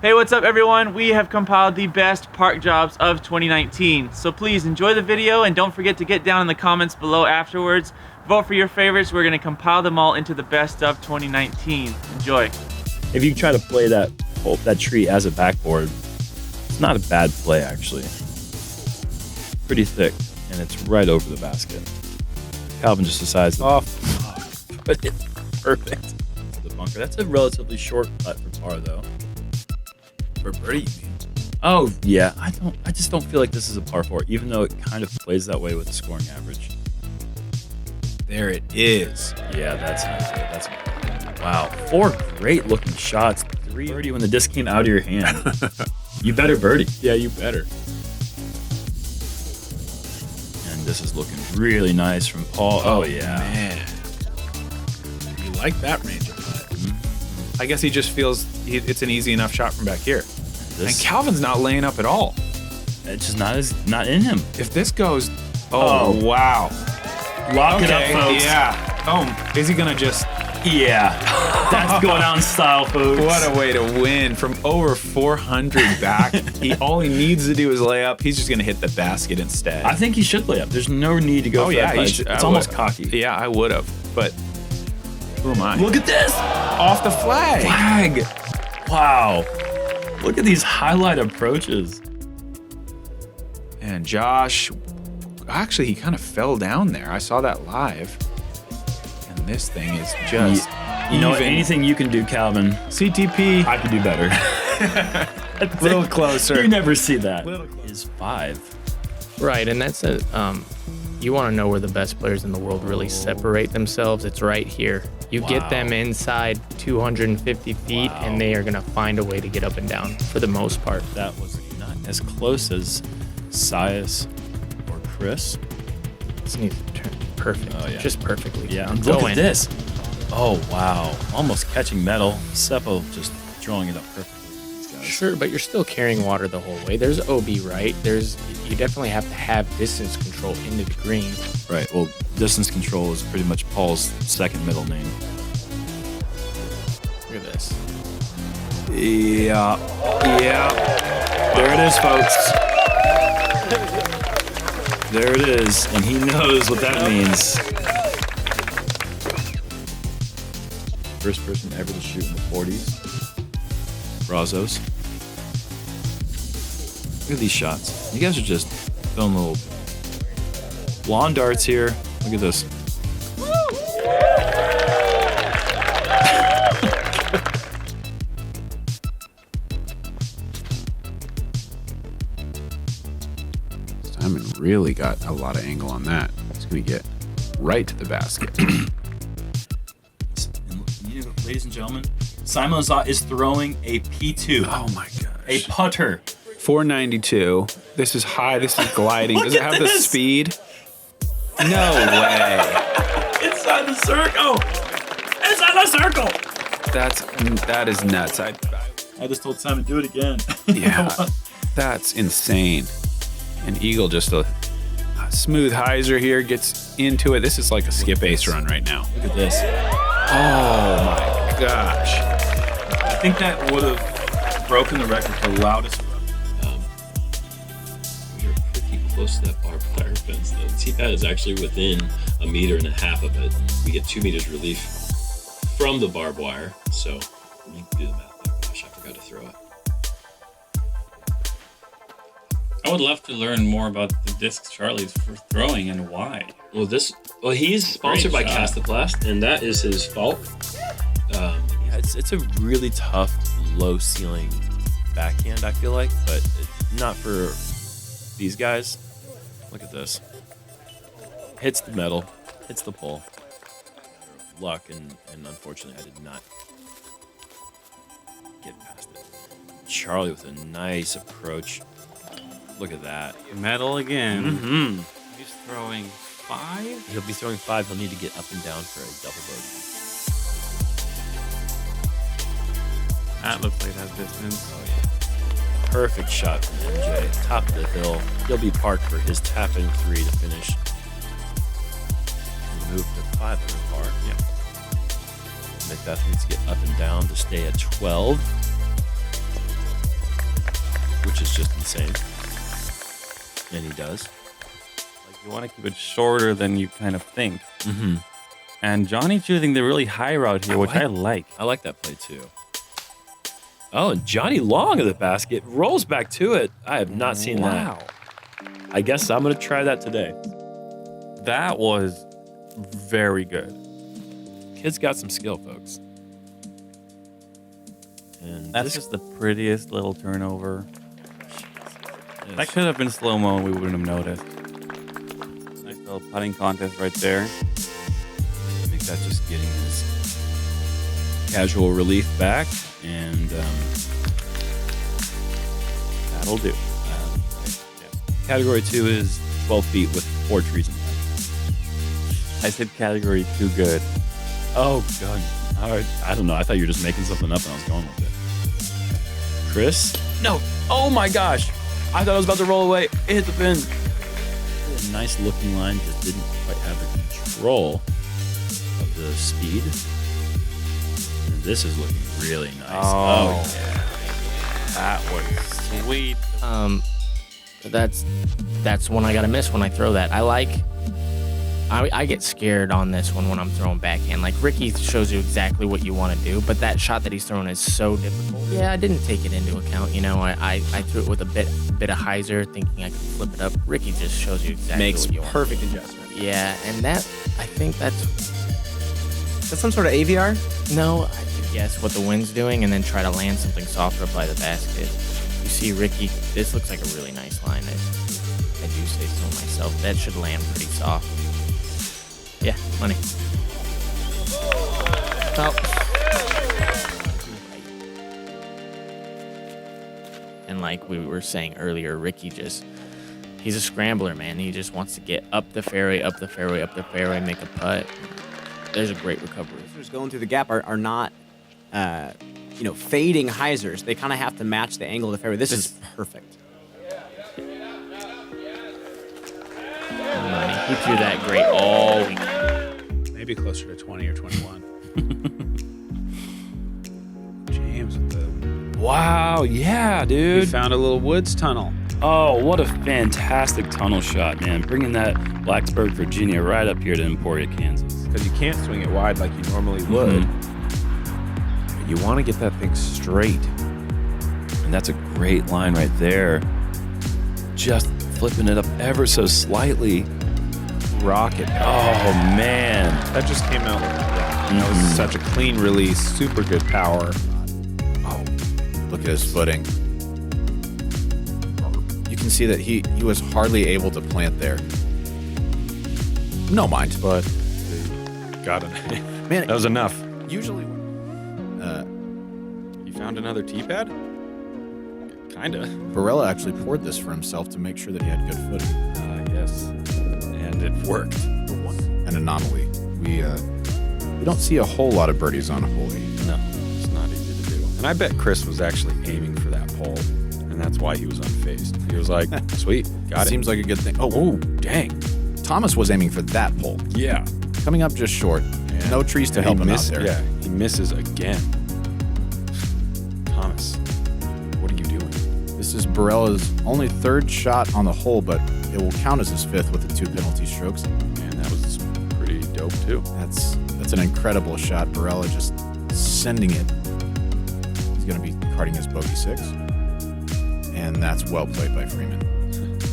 Hey, what's up everyone? We have compiled the best park jobs of 2019. So please enjoy the video and don't forget to get down in the comments below afterwards. Vote for your favorites. We're gonna compile them all into the best of 2019. Enjoy. If you try to play that tree as a backboard, it's not a bad play actually. Pretty thick and it's right over the basket. Calvin just decides to put it perfect to the bunker. That's a relatively short putt for par though. For birdie, you mean? Oh yeah, I just don't feel like this is a par 4, even though it kind of plays that way with the scoring average. There it is. Yeah, that's nice. That's wow. 4 great looking shots. 3 birdie when the disc came out of your hand. You better birdie. Yeah, you better. And this is looking really nice from Paul. Oh yeah, man. You like that range of putt. Mm-hmm. I guess he just feels it's an easy enough shot from back here. And Calvin's not laying up at all. It's just not in him. If this goes, oh wow. Lock it up, folks. Yeah. Oh, is he gonna just? Yeah. That's going out in style, folks. What a way to win from over 400 back. All he needs to do is lay up. He's just gonna hit the basket instead. I think he should lay up. There's no need to go for that. It's almost cocky. Yeah, I would have, but who am I? Look at this. Off the flag. Wow. Look at these highlight approaches. And Josh, actually, he kind of fell down there. I saw that live. And this thing is just you know, anything you can do, Calvin. CTP. I can do better. A little closer. You never see that. Is 5. Right, and that's you want to know where the best players in the world really separate themselves. It's right here. You get them inside 250 feet, and they are going to find a way to get up and down for the most part. That was not as close as Sias or Chris. This needs to turn perfect. Oh, yeah. Just perfectly. Yeah, look at this. Oh, wow. Almost catching metal. Seppo just drawing it up perfectly. Sure, but you're still carrying water the whole way. There's OB, right? You definitely have to have distance control into the green. Right. Well, distance control is pretty much Paul's second middle name. Look at this. Yeah. There it is, folks. There it is, and he knows what that means. First person ever to shoot in the 40s. Brazos. Look at these shots. You guys are just throwing little lawn darts here. Look at this. Simon really got a lot of angle on that. He's going to get right to the basket. Ladies and gentlemen, Simon Lizotte is throwing a P2. Oh my gosh. A putter. 492. This is high. This is gliding. Does it have the speed? No way. Inside the circle. Inside the circle. That is nuts. I just told Simon to do it again. Yeah. That's insane. And Eagle just a smooth hyzer here, gets into it. This is like a skip ace run right now. Look at this. Oh my gosh. I think that would have broken the record for loudest run. We are pretty close to that barbed wire fence. The T-pad is actually within 1.5 meters of it. We get 2 meters relief from the barbed wire. So you can do the math. Oh gosh, I forgot to throw it. I would love to learn more about the discs Charlie's for throwing and why. Well, he's sponsored by Castaplast, and that is his fault. It's a really tough, low ceiling backhand, I feel like, but not for these guys. Look at this. Hits the metal, hits the pole. Luck, and unfortunately, I did not get past it. Charlie with a nice approach. Look at that. Metal again. Mm-hmm. He's throwing 5? He'll be throwing 5. He'll need to get up and down for a double bogey. That looks like that distance. Oh, yeah. Perfect shot from MJ. Top of the hill. He'll be parked for his tap-in 3 to finish. And move to 5 under par. Yep. McBeth needs to get up and down to stay at 12. which is just insane. And he does. Like, you want to keep it shorter than you kind of think. Mm-hmm. And JohnE choosing the really high route here, which I like. I like that play too. Oh, and JohnE long of the basket rolls back to it. I have not seen that. I guess I'm going to try that today. That was very good. Kid's got some skill, folks. And That's just the prettiest little turnover. That could have been slow-mo and we wouldn't have noticed. Nice little putting contest right there. I think that's just getting his casual relief back, and that'll do. Category 2 is 12 feet with 4 trees in front. I said category 2 good. Oh, God. All right. I don't know. I thought you were just making something up and I was going with it. Chris? No. Oh, my gosh. I thought I was about to roll away. It hit the pin. A nice looking line, just didn't quite have the control of the speed. And this is looking really nice. Oh, yeah. That was sweet. That's one I gotta miss when I throw that. I get scared on this one when I'm throwing backhand. Like, Ricky shows you exactly what you want to do, but that shot that he's throwing is so difficult. Yeah, I didn't take it into account. You know, I threw it with a bit of hyzer, thinking I could flip it up. Ricky just shows you exactly what you want. Makes perfect adjustment. Yeah, and I think that's some sort of AVR? no. I could guess what the wind's doing and then try to land something softer by the basket. You see, Ricky, this looks like a really nice line. I do say so myself. That should land pretty soft. Yeah, money. Oh. And like we were saying earlier, Ricky he's a scrambler, man. He just wants to get up the fairway, make a putt. There's a great recovery. Hyzers going through the gap are not, fading hyzers. They kind of have to match the angle of the fairway. This is perfect. Money. He threw that great all week. Maybe closer to 20 or 21. James with the... Wow, yeah, dude. He found a little woods tunnel. Oh, what a fantastic tunnel shot, man. Bringing that Blacksburg, Virginia right up here to Emporia, Kansas. Because you can't swing it wide like you normally would. Mm-hmm. You want to get that thing straight. And that's a great line right there. Just flipping it up ever so slightly. Rocket. Oh, man. That just came out like that. That was such a clean release. Super good power. Oh, look at his footing. You can see that he was hardly able to plant there. No mind. But got it. Man, That was enough. usually... You found another tee pad? Kinda. Barela actually poured this for himself to make sure that he had good footing. Yes. And it worked. An anomaly. We don't see a whole lot of birdies on a hole 8. No, it's not easy to do. And I bet Chris was actually aiming for that pole, and that's why he was unfazed. He was like, sweet, got it. Seems like a good thing. Oh, dang. Thomas was aiming for that pole. Yeah. Coming up just short. And- No trees to and help he him out miss- there. Yeah, he misses again. Thomas, what are you doing? This is Barela's only 3rd shot on the hole, but it will count as his 5th with the 2 penalty strokes. Man, that was pretty dope, too. That's an incredible shot. Barela just sending it. He's going to be carding his bogey 6. And that's well played by Freeman.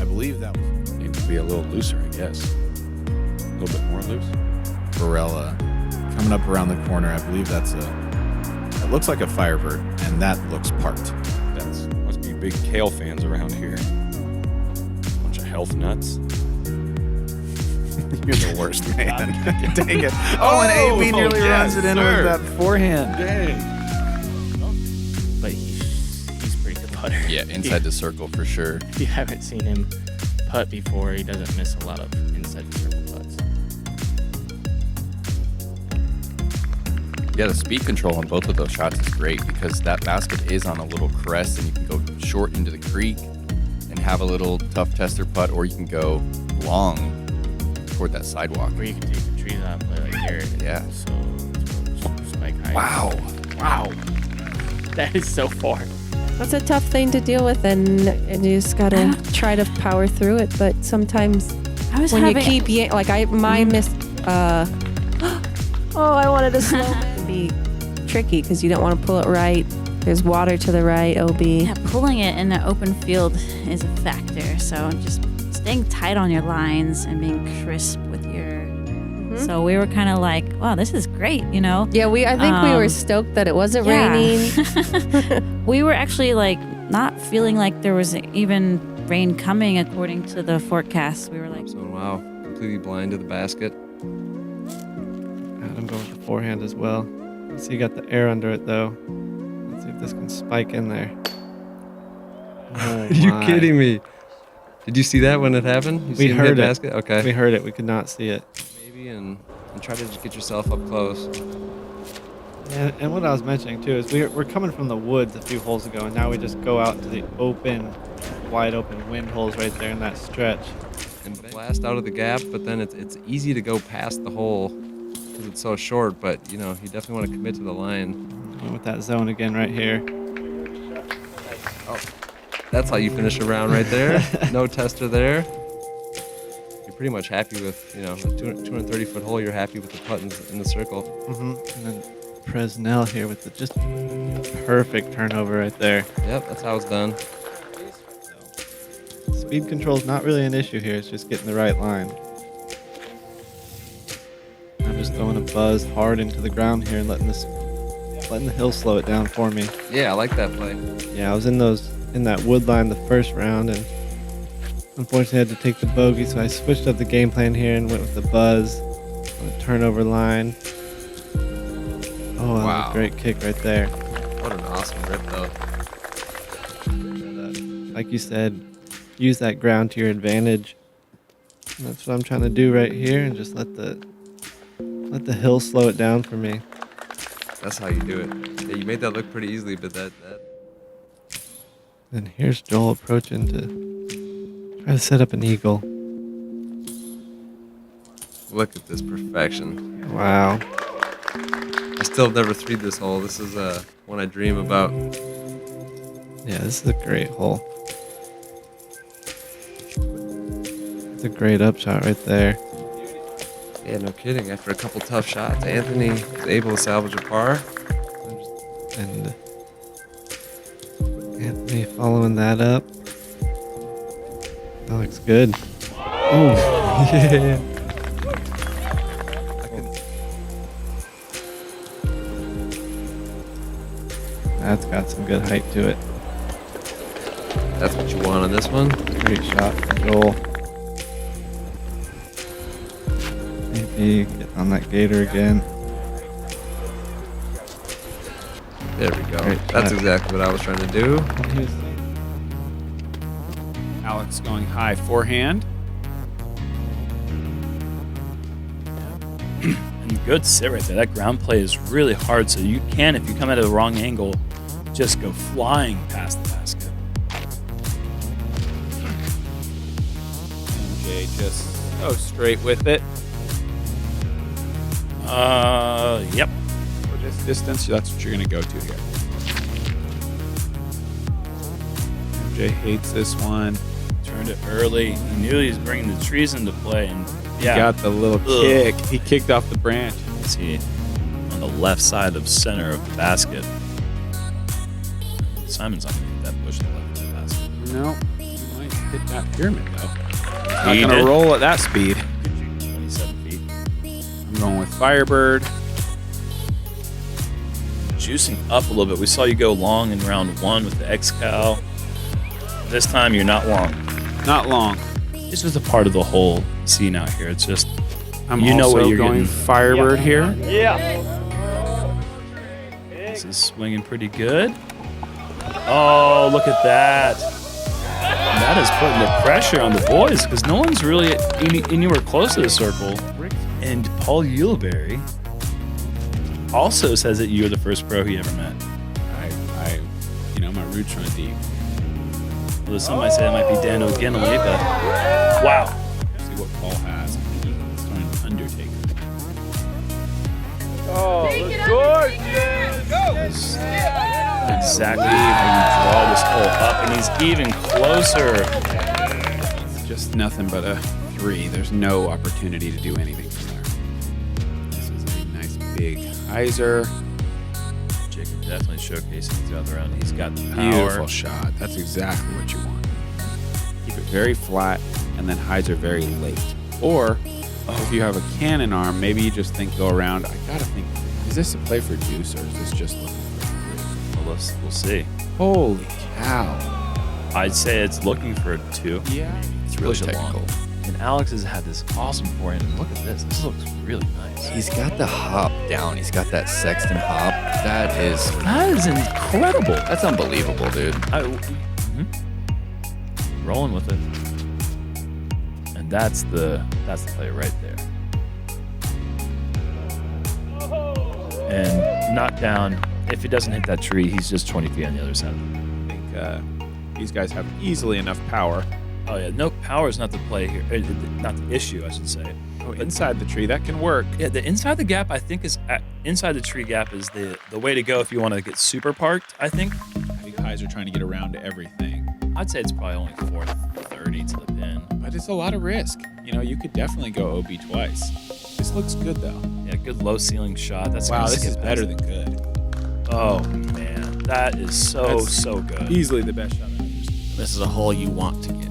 I believe that was Needs to be a little looser, I guess. A little bit more loose. Barela coming up around the corner. I believe it looks like a Firebird, and that looks parked. That's must be big Kale fans around here. Bunch of health nuts. You're the worst, man. Dang it. Oh, and AB nearly runs it in with that forehand. But he's pretty good putter. Yeah, inside the circle for sure. If you haven't seen him putt before, he doesn't miss a lot of inside the circle putts. Yeah, the speed control on both of those shots is great because that basket is on a little crest and you can go short into the creek and have a little tough tester putt, or you can go long toward that sidewalk. Or you can take the trees out and play like Garrett. Yeah. So spike high. Wow. Wow. That is so far. That's a tough thing to deal with, and you just gotta try to power through it. But sometimes when you keep my miss. I wanted to slow it. Be tricky because you don't want to pull it right. There's water to the right. OB. Yeah, pulling it in an open field is a factor. So just staying tight on your lines and being crisp with your. So we were kind of like, wow, this is great, you know? Yeah, I think we were stoked that it wasn't raining. We were actually like not feeling like there was even rain coming according to the forecast. We were like, so wow, completely blind to the basket. I'm going with the forehand as well. Let's see, you got the air under it though. Let's see if this can spike in there. Oh, Are you kidding me? Did you see that when it happened? We heard it. Basket? Okay. We heard it. We could not see it. Maybe and try to just get yourself up close. And what I was mentioning too is we're coming from the woods a few holes ago, and now we just go out to the open, wide open wind holes right there in that stretch. And blast out of the gap, but then it's easy to go past the hole because it's so short, but you know, you definitely want to commit to the line. With that zone again right here. Oh, that's how you finish a round right there. No tester there. You're pretty much happy with, you know, a 230-foot hole, you're happy with the putt in the circle. And then Pressnell here with the just perfect turnover right there. Yep, that's how it's done. Speed control is not really an issue here. It's just getting the right line. I'm just throwing a buzz hard into the ground here and letting the hill slow it down for me. Yeah, I like that play. Yeah, I was in that wood line the first round, and unfortunately I had to take the bogey, so I switched up the game plan here and went with the buzz on the turnover line. Oh, that was a great kick right there. What an awesome rip, though. Like you said, use that ground to your advantage. And that's what I'm trying to do right here, and just let the hill slow it down for me. That's how you do it. Yeah, you made that look pretty easily, but that. And here's Joel approaching to try to set up an eagle. Look at this perfection. Wow. I still have never threed this hole. This is one I dream about. Yeah, this is a great hole. It's a great upshot right there. Yeah, no kidding. After a couple tough shots, Anthony was able to salvage a par. And Anthony following that up. That looks good. Oh, yeah. That's got some good height to it. That's what you want on this one. Great shot from Joel. Maybe get on that gator again. There we go. That's exactly what I was trying to do. Alex going high forehand. And good sit right there. That ground play is really hard, so you can, if you come at a wrong angle, just go flying past the basket. MJ just go straight with it. Yep. For this distance, that's what you're going to go to here. MJ hates this one. Turned it early. He knew he was bringing the trees into play, and He got the little kick. He kicked off the branch. Let's see, on the left side of center of the basket. Simon's not going to hit that bush to the left of the basket. No, he might hit that pyramid, though. Not He going to did. roll at that speed. 27 feet. I'm going with Firebird. Juicing up a little bit. We saw you go long in round one with the X-Cal. This time you're not long. Not long. It's just a part of the whole scene out here. It's just, I'm you know also what you're going getting. Firebird here. This is swinging pretty good. Oh, look at that. That is putting the pressure on the boys because no one's really anywhere close to the circle. And Paul Ulibarri also says that you're the first pro he ever met. My roots run deep. Well, some might say it might be Dan O'Ginley, but wow. See what Paul has. I think he's throwing Undertaker. Oh, good. Exactly how you draw ball this hole up, and he's even closer. It's just nothing but a 3. There's no opportunity to do anything from there. This is a nice big hyzer. Jacob definitely showcasing the other round. He's got the power. Beautiful shot. That's exactly what you want. Keep it very flat, and then hyzer very late. Or if you have a cannon arm, maybe you just think go around. I gotta think, is this a play for juice, or is this just looking for a 3? Well, we'll see. Holy cow. I'd say it's looking for a 2. Yeah. It's really technical. And Alex has had this awesome forehand. And look at this. This looks really nice. He's got the hop down. He's got that Sexton hop. That is incredible. That's unbelievable, dude. Rolling with it. And that's the play right there. And knocked down. If he doesn't hit that tree, he's just 20 feet on the other side. I think these guys have easily enough power. Oh yeah, no, power is not the play here. Not the issue, I should say. Oh, inside the tree, that can work. Yeah, the inside the gap, I think, is inside the tree gap is the way to go if you want to get super parked. I think guys are trying to get around everything. I'd say it's probably only 430 to the pin, but it's a lot of risk. You know, you could definitely go OB twice. This looks good though. Yeah, good low ceiling shot. That's wow. This is better than good. Oh man, that is so good. Easily the best shot I've ever seen. This is a hole you want to get.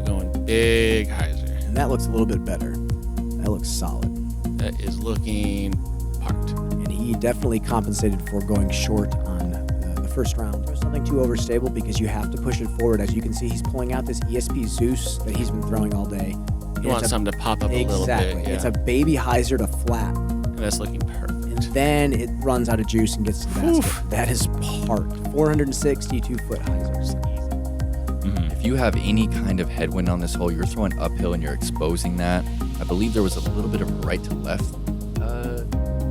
Going big hyzer. And that looks a little bit better. That looks solid. That is looking parked. And he definitely compensated for going short on the first round. There's nothing too overstable because you have to push it forward. As you can see, he's pulling out this ESP Zeus that he's been throwing all day. You want something to pop up a little bit. Exactly. Yeah. It's a baby hyzer to flat. And that's looking perfect. And then it runs out of juice and gets to the basket. That is parked. 462-foot hyzers. If you have any kind of headwind on this hole, you're throwing uphill and you're exposing that. I believe there was a little bit of right to left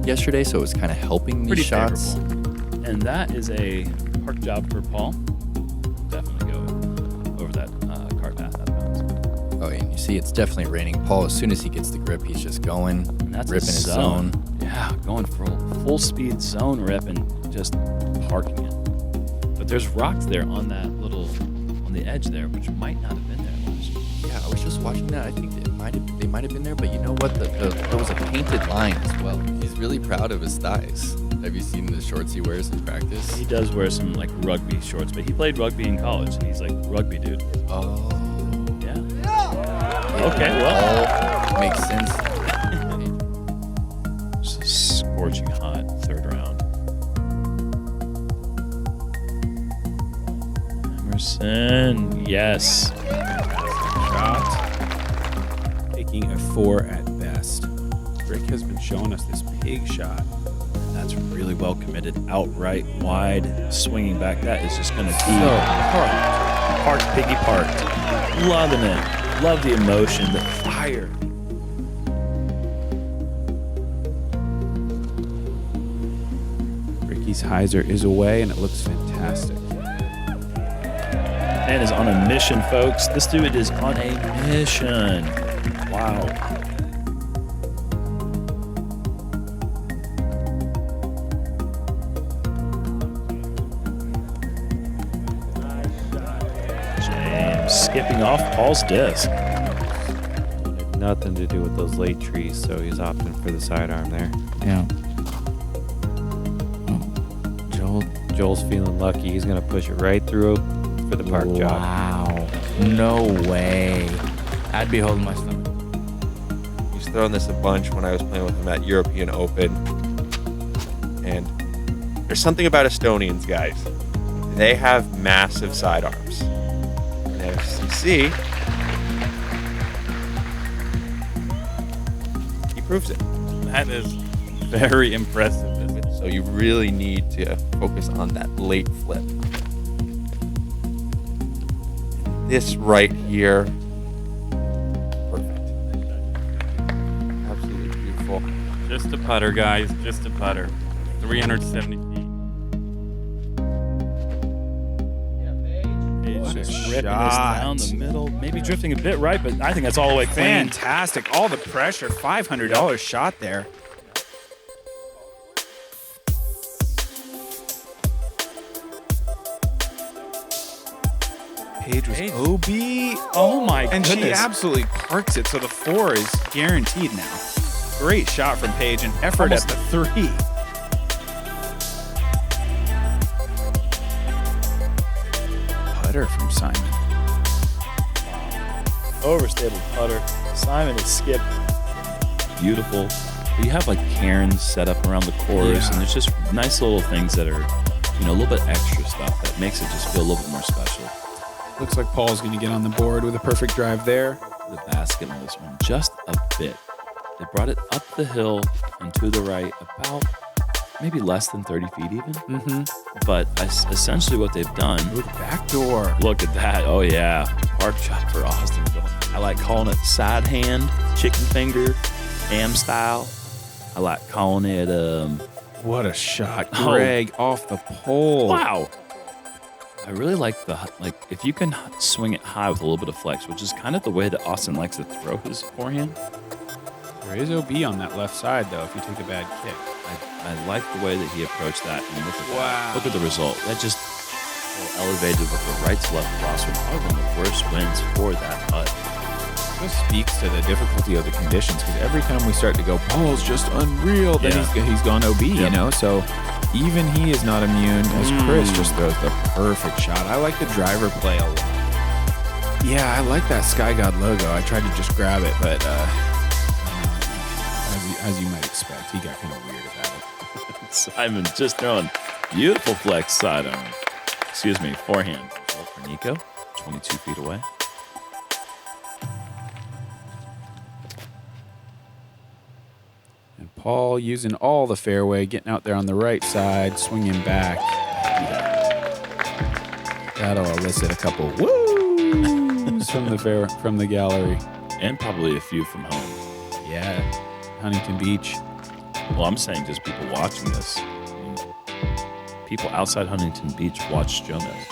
yesterday, so it was kind of helping these shots. Favorable. And that is a park job for Paul. Definitely go over that cart path out of bounds. Oh, and you see it's definitely raining. Paul, as soon as he gets the grip, he's just going, ripping his zone. Yeah, going for a full speed zone rip and just parking it. But there's rocks there on that little, on the edge there, which might not have been there last year. Yeah, I was just watching that. I think they might have been there, but you know what? There was a painted line as well. He's really proud of his thighs. Have you seen the shorts he wears in practice? He does wear some like rugby shorts, but he played rugby in college, and he's like rugby dude. Oh. Yeah. Okay, well. Makes sense. Just a scorching hot third round. Emerson, yes. Shot. Taking a 4 at best. Rick has been showing us this big shot. That's really well committed. Outright, wide, swinging back. That is just going to be parked, piggy parked. Loving it. Love the emotion, the fire. Ricky's hyzer is away, and it looks fantastic. Man is on a mission, folks. This dude is on a mission. Wow. Skipping off Paul's disc. Had nothing to do with those late trees, so he's opting for the sidearm there. Yeah. Joel's feeling lucky. He's gonna push it right through for the park job. Wow. No way. I'd be holding my stomach. He's thrown this a bunch when I was playing with him at European Open. And there's something about Estonians, guys. They have massive sidearms. And as you see, he proves it. That is very impressive. So you really need to focus on that late flip. This right here, perfect. Absolutely beautiful. Just a putter, guys. Just a putter. 370 feet. Just ripping this down the middle, maybe drifting a bit right, but I think that's all the way clean. Fantastic. All the pressure. $500 shot there. Paige was OB. Oh my And goodness. she absolutely parks it, so the 4 is guaranteed now. Great shot from Paige and effort at the 3. Putter from Simon. Overstable putter. Simon is skipped. Beautiful. But you have like cairns set up around the course, and there's just nice little things that are, you know, a little bit extra stuff that makes it just feel a little bit more special. Looks like Paul's going to get on the board with a perfect drive there. The basket on this one, just a bit. They brought it up the hill and to the right, about maybe less than 30 feet even. Mm-hmm. But essentially what they've done. Ooh, back door. Look at that. Oh, yeah. Park shot for Austin. I like calling it side hand, chicken finger, ham style. I like calling it. What a shot. Greg off the pole. Wow. I really like if you can swing it high with a little bit of flex, which is kind of the way that Austin likes to throw his forehand. There is OB on that left side, though, if you take a bad kick. I like the way that he approached that. And look at that. Look at the result. That just elevated with the right to left cross with probably one of the worst wins for that putt. This speaks to the difficulty of the conditions, because every time we start to go, Paul's just unreal, then he's gone OB, you know? So even he is not immune, as Chris just throws the perfect shot. I like the driver play a lot. Yeah, I like that Sky God logo. I tried to just grab it, but as you might expect, he got kind of weird about it. Simon just throwing beautiful flex side arm. Excuse me, forehand. Result for Nico, 22 feet away. And Paul using all the fairway, getting out there on the right side, swinging back. That'll elicit a couple woos from the gallery. And probably a few from home. Yeah. Huntington Beach. Well, I'm saying just people watching this. I mean, people outside Huntington Beach watch Jomez.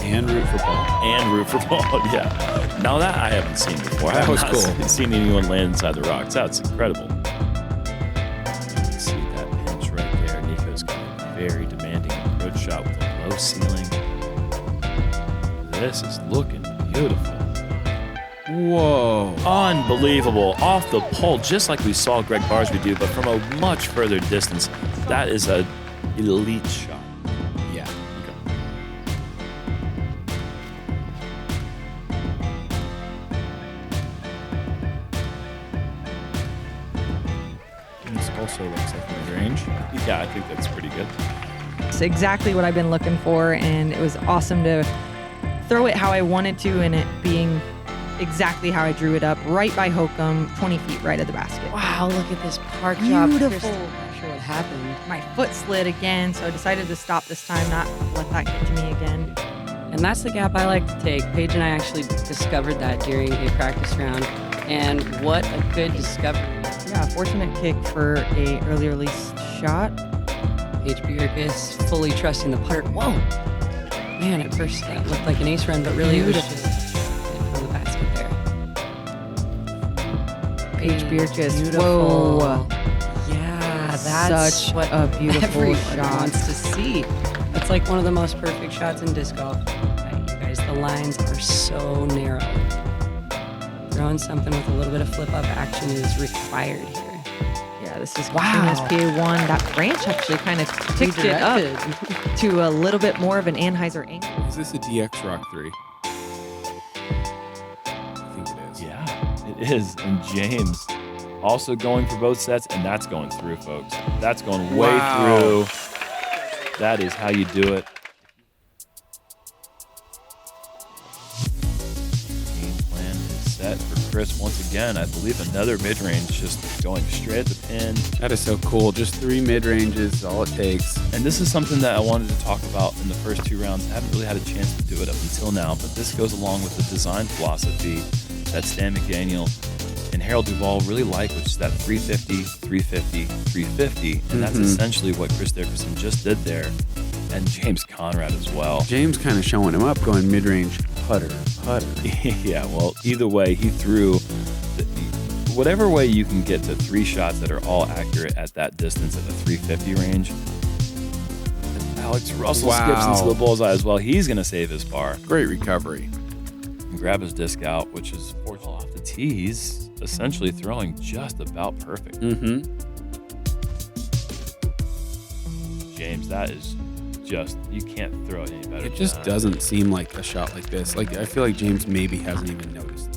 And root for Paul. And root for Paul, yeah. Now that I haven't seen before. That was cool. I haven't seen anyone land inside the rocks. That's incredible. You can see that pinch right there. Nico's got a very demanding approach shot with a low ceiling. This is looking beautiful. Whoa. Unbelievable. Off the pole, just like we saw Greg Barsby do, but from a much further distance. That is an elite shot. Yeah. This also looks like mid-range. Yeah, I think that's pretty good. It's exactly what I've been looking for, and it was awesome to throw it how I wanted to, and it being exactly how I drew it up, right by Hokum, 20 feet right of the basket. Wow, look at this park job. Beautiful. I'm not sure what happened. My foot slid again, so I decided to stop this time, not let that get to me again. And that's the gap I like to take. Paige and I actually discovered that during a practice round, and what a good discovery. Yeah, fortunate kick for a early release shot. Paige Bjerkes fully trusting the putter. Whoa! Man, at first that looked like an ace run, but really it was just from the basket there. Paige Bjerkes. Beautiful. Whoa. Yeah, that's such what a beautiful everyone shot. wants to see. It's like one of the most perfect shots in disc golf. You guys, the lines are so narrow. Throwing something with a little bit of flip-up action is required here. Yeah, this is Catrina's PA1. That branch actually kind of ticked it up to a little bit more of an Anheuser angle. Is this a DX Rock 3? I think it is. Yeah, it is. And James also going for both sets, and that's going through, folks. That's going way through. That is how you do it. Game plan is set for Chris once again. I believe another mid-range just going straight at the pin. That is so cool. Just 3 mid-ranges, all it takes. And this is something that I wanted to talk about in the first 2 rounds. I haven't really had a chance to do it up until now, but this goes along with the design philosophy that Stan McDaniel and Harold Duvall really like, which is that 350, 350, 350. And that's essentially what Chris Dickerson just did there. And James Conrad as well. James kind of showing him up, going mid-range putter. Yeah, well, either way, he threw whatever way you can get to 3 shots that are all accurate at that distance at the 350 range. Alex Russell skips into the bullseye as well. He's going to save his par. Great recovery. And grab his disc out, which is fortunate off the tee. He's essentially throwing just about perfect. James, that is just, you can't throw it any better. It just doesn't seem like a shot like this. Like, I feel like James maybe hasn't even noticed.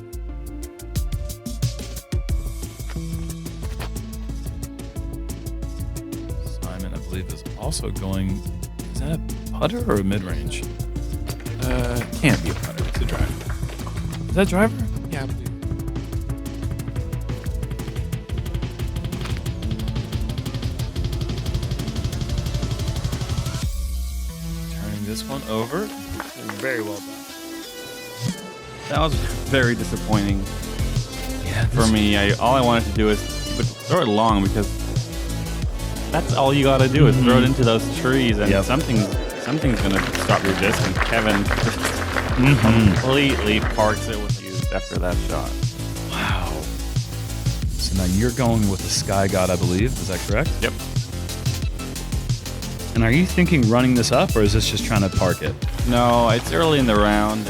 Simon, I believe, is also going, is that a putter or a mid-range? Can't be a putter. It's a driver. Is that driver? Yeah, I believe. This one over. Very well done. That was very disappointing for me. All I wanted to do is throw it long because that's all you got to do is throw it into those trees, and something's going to stop your disc. And Kevin just completely parks it with you after that shot. Wow. So now you're going with the Sky God, I believe. Is that correct? Yep. And are you thinking running this up, or is this just trying to park it? No, it's early in the round.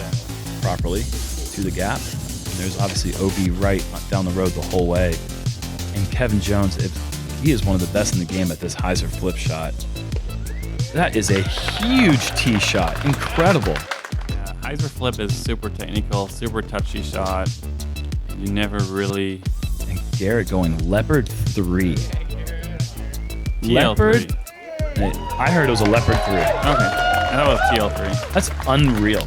Properly to the gap. And there's obviously OB right down the road the whole way. And Kevin Jones, he is one of the best in the game at this hyzer flip shot. That is a huge tee shot. Incredible. Yeah, hyzer flip is super technical, super touchy shot. You never really... And Garrett going leopard 3. Leopard? I heard it was a leopard 3. Okay. That was TL3. That's unreal.